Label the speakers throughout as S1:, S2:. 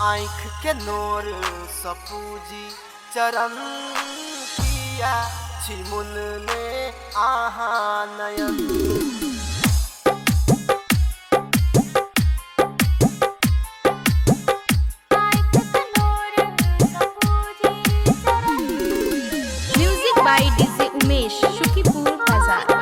S1: आँख के नोर सपूजी चरण किया छिमुन ने आहा नयन।
S2: Music by DJ Umesh Shukipur Bazar.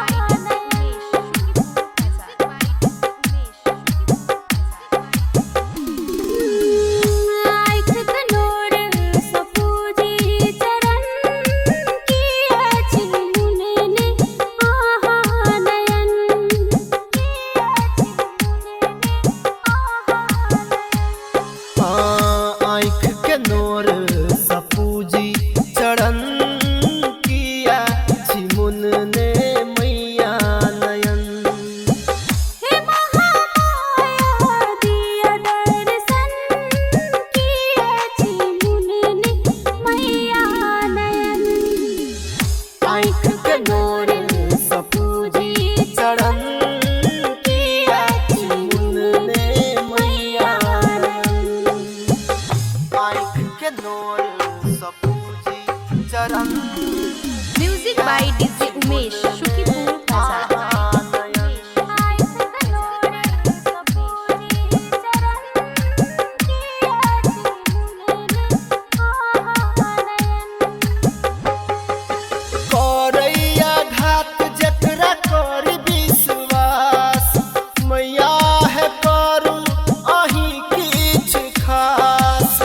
S1: आँख के नोर सपूजी चरण किया छिमुन ने मैया नयन।
S3: हे महामाया दिया दर्शन किया छिमुन ने मैया नयन।
S1: आँख के नोर सपूजी चरण किया छिमुन ने मैया नयन। आँख के नोर सपूजी चरण
S2: music by DJ Umesh Shukipur बाजार।
S1: करैया घात जकरा कर विश्वास मैया है करू अही किछ खास।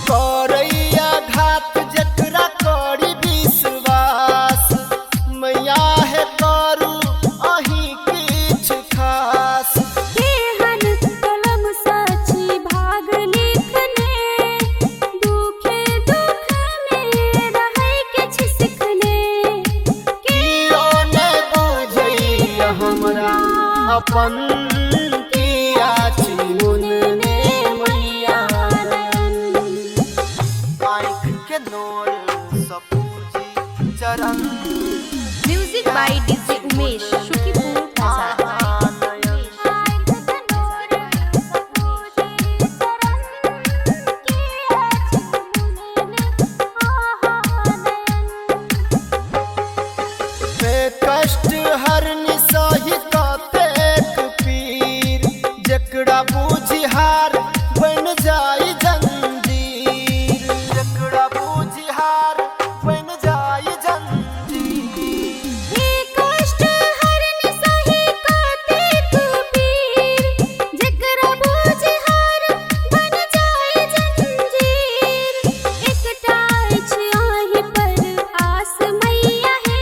S1: करैया घात जकरा कर विश्वास मैया है करू अही किछ खास।
S3: केहन कलम साची भाग लिखने दुखे दुख में रहै के छिसकने।
S1: कियो ने बुझैया हमरा अपन किया छिमुन ने मैया नयन। आँख के नोर सपूजी चरण
S2: music by DJ Umesh Shukipur बाजार।
S1: कष्ट हरनि सही कतेक पीर जकरा बुझिहार बन जाई जंजीर। जकरा बुझिहार बन जाई जंजीर।
S3: हे कष्ट हरनि सही कतेक पीर जकरा बुझिहार बन जाय जंजीर। एकटा अछि आहि पर आस मैया हे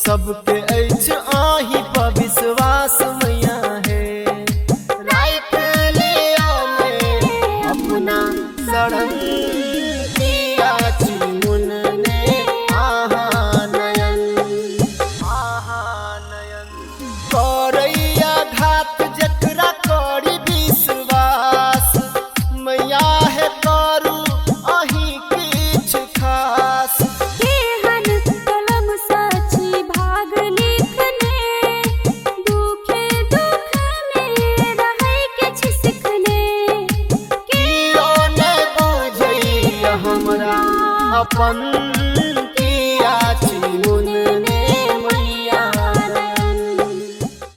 S1: सबके अछि आही पर विश्वास मैया है। राख लिया में अपना शरण किया छिमुन ने आहा नयन। आहा नयन करैया घात जकरा कर विश्वास मैया है करू अही किछ खास।
S3: केहन कलम साची भाग लिखने दुखे दुख में रहै के छिसकने।
S1: कियो ने बुझैया हमरा अपन